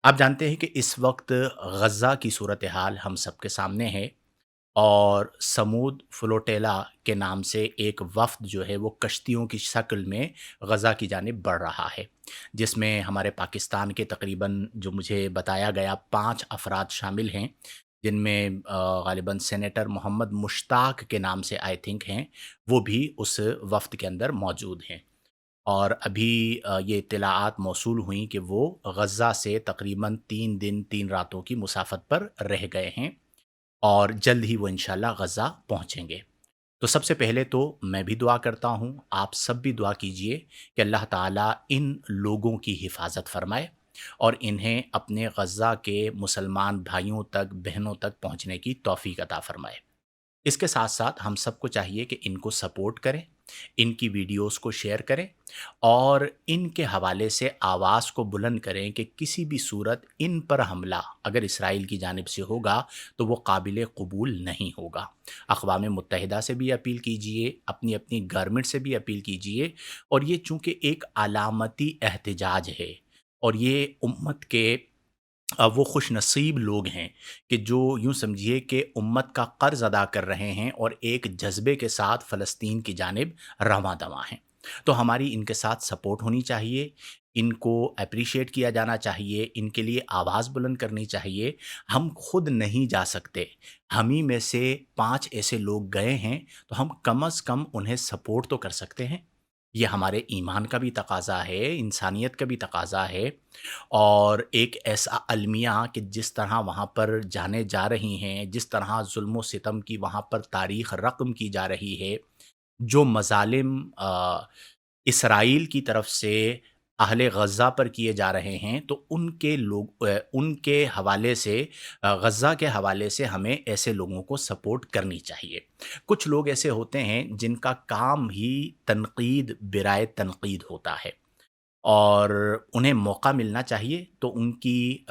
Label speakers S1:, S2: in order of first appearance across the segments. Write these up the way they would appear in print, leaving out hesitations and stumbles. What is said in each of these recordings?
S1: आप जानते हैं कि इस वक्त गज़ा की सूरत हाल हम सबके सामने है और समूद फ्लोटेला के नाम से एक वफ़द जो है वो कश्तियों की शक्ल में गज़ा की जानिब बढ़ रहा है, जिसमें हमारे पाकिस्तान के तकरीबन जो मुझे बताया गया 5 अफ़राद शामिल हैं, जिनमें ग़ालिबन सेनेटर मोहम्मद मुश्ताक के नाम से आई थिंक हैं, वो भी उस वफ़द के अंदर मौजूद हैं। और अभी ये इत्तलाआत मौसूल हुई कि वो गज़ा से तकरीबन 3 दिन 3 रातों की मुसाफ़त पर रह गए हैं और जल्द ही वो इंशाअल्लाह गज़ा पहुँचेंगे। तो सबसे पहले तो मैं भी दुआ करता हूँ, आप सब भी दुआ कीजिए कि अल्लाह ताला इन लोगों की हिफ़ाज़त फ़रमाए और इन्हें अपने गज़ा के मुसलमान भाइयों तक, बहनों तक पहुँचने की तौफ़ीक अता फ़रमाए। इसके साथ-साथ हम सबको चाहिए कि इनको सपोर्ट करें, इनकी वीडियोज़ को शेयर करें और इनके हवाले से आवाज़ को बुलंद करें कि किसी भी सूरत इन पर हमला अगर इसराइल की जानिब से होगा, तो वो काबिल कबूल नहीं होगा। अक़वाम मुत्तहिदा से भी अपील कीजिए, अपनी-अपनी गवर्नमेंट से भी अपील कीजिए और ये चूँकि एक अलामती एहतिजाज है और ये उम्मत के वो खुशनसीब लोग हैं कि जो यूँ समझिए कि उम्मत का कर्ज़ अदा कर रहे हैं और एक जज़्बे के साथ फ़लस्तीन की जानिब रवां-दवां हैं। तो हमारी इनके साथ सपोर्ट होनी चाहिए, इनको एप्रिशिएट किया जाना चाहिए, इनके लिए आवाज़ बुलंद करनी चाहिए। हम खुद नहीं जा सकते, हम ही में से 5 ऐसे लोग गए हैं, तो हम कम अज़ कम उन्हें सपोर्ट तो कर सकते हैं। ये हमारे ईमान का भी तकाज़ा है, इंसानियत का भी तकाज़ा है और एक ऐसा अलमिया कि जिस तरह वहाँ पर जानें जा रही हैं, जिस तरह ज़ुल्म व सितम की वहाँ पर तारीख़ रक़्म की जा रही है, जो मज़ालिम इसराइल की तरफ से अहले गज़ा पर किए जा रहे हैं, तो उनके हवाले से गज़ा के हवाले से हमें ऐसे लोगों को सपोर्ट करनी चाहिए। कुछ लोग ऐसे होते हैं जिनका काम ही तनक़ीद बिराए तनक़ीद होता है। और उन्हें मौका मिलना चाहिए तो उनकी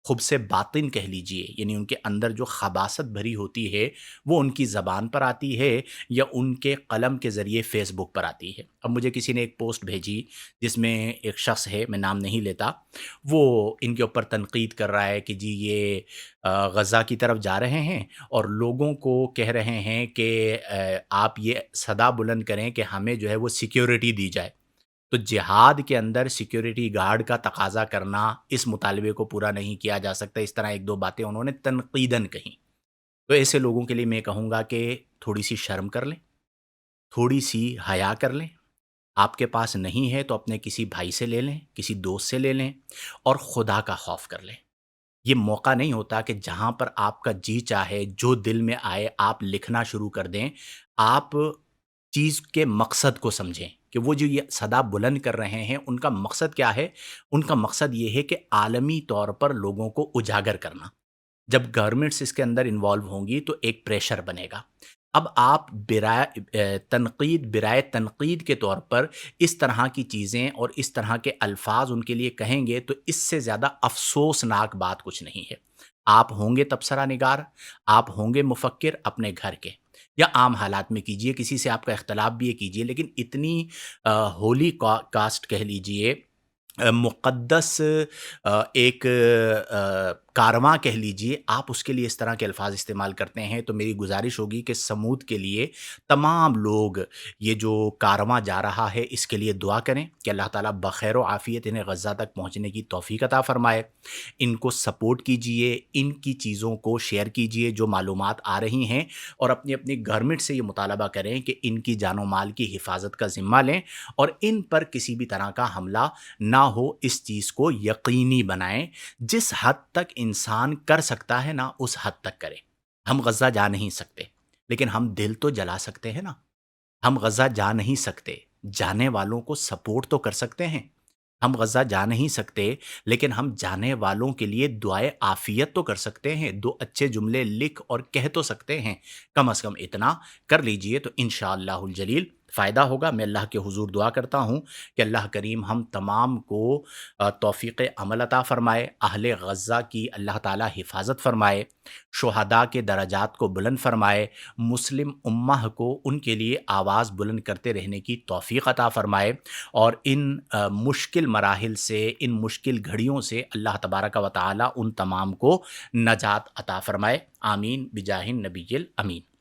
S1: ख़ुब्स बातिन कह लीजिए यानी उनके अंदर जो ख़बासत भरी होती है वो उनकी ज़बान पर आती है या उनके कलम के ज़रिए फ़ेसबुक पर आती है। अब मुझे किसी ने एक पोस्ट भेजी जिसमें एक शख़्स है, मैं नाम नहीं लेता, वो इनके ऊपर तनक़ीद कर रहा है कि जी ये गज़ा की तरफ जा रहे हैं और लोगों को कह रहे हैं कि आप ये सदा बुलंद करें कि हमें जो है वो सिक्योरिटी दी जाए। तो जिहाद के अंदर सिक्योरिटी गार्ड का तकाज़ा करना, इस मुतालबे को पूरा नहीं किया जा सकता। इस तरह 1-2 बातें उन्होंने तनक़ीदन कहीं। तो ऐसे लोगों के लिए मैं कहूँगा कि थोड़ी-सी शर्म कर लें, थोड़ी-सी हया कर लें। आपके पास नहीं है तो अपने किसी भाई से ले लें, किसी दोस्त से ले लें और खुदा का खौफ कर लें। ये मौका नहीं होता कि जहाँ पर आपका जी चाहे, जो दिल में आए आप लिखना शुरू कर दें। आप चीज़ के मकसद को समझें कि वो जो ये सदा बुलंद कर रहे हैं, उनका मकसद क्या है? उनका मकसद ये है कि आलमी तौर पर लोगों को उजागर करना। जब गवर्नमेंट्स इसके अंदर इन्वॉल्व होंगी तो एक प्रेशर बनेगा। अब आप बिराए तनक़ीद के तौर पर इस तरह की चीज़ें और इस तरह के अल्फ़ाज़ उनके लिए कहेंगे तो इससे ज़्यादा अफ़सोसनाक बात कुछ नहीं है। आप होंगे तबसरा निगार, आप होंगे मुफ़क्किर अपने घर के या आम हालात में कीजिए, किसी से आपका इख्तिलाफ़ भी है कीजिए, लेकिन इतनी होली कास्ट कह लीजिए, मुक़द्दस एक कारवां कह लीजिए, आप उसके लिए इस तरह के अल्फ़ाज़ इस्तेमाल करते हैं, तो मेरी गुज़ारिश होगी कि समूद के लिए तमाम लोग ये जो कारवां जा रहा है, इसके लिए दुआ करें कि अल्लाह ताला बख़ैर व आफ़ियत इन्हें गज़ा तक पहुँचने की तौफ़ीक अता फ़रमाए। इनको सपोर्ट कीजिए, इनकी चीज़ों को शेयर कीजिए जो मालूमात आ रही हैं और अपनी-अपनी गवर्नमेंट से ये मुतालबा करें कि इनकी जान-ओ-माल की हिफ़ाज़त का ज़िम्मा लें और इन पर किसी भी तरह का हमला ना हो, इस चीज़ को यकीनी बनाएँ। जिस हद तक इंसान कर सकता है ना, उस हद तक करे। हम गज़ा जा नहीं सकते, लेकिन हम दिल तो जला सकते हैं ना। हम गज़ा जा नहीं सकते, जाने वालों को सपोर्ट तो कर सकते हैं। हम गज़ा जा नहीं सकते, लेकिन हम जाने वालों के लिए दुआए आफ़ियत तो कर सकते हैं। 2 अच्छे जुमले लिख और कह तो सकते हैं। कम से कम इतना कर लीजिए तो इंशाअल्लाहुल जलील फ़ائدہ ہوگا۔ میں اللہ کے حضور دعا کرتا ہوں کہ اللہ کریم ہم تمام کو توفیق عمل عطا فرمائے، اہل غزہ کی اللہ تعالیٰ حفاظت فرمائے، شہداء کے درجات کو بلند فرمائے، مسلم امہ کو ان کے لیے آواز بلند کرتے رہنے کی توفیق عطا فرمائے، اور ان مشکل مراحل سے، ان مشکل گھڑیوں سے اللہ تبارک و تعالیٰ ان تمام کو نجات عطا فرمائے۔ آمین بجاہ النبی الامین۔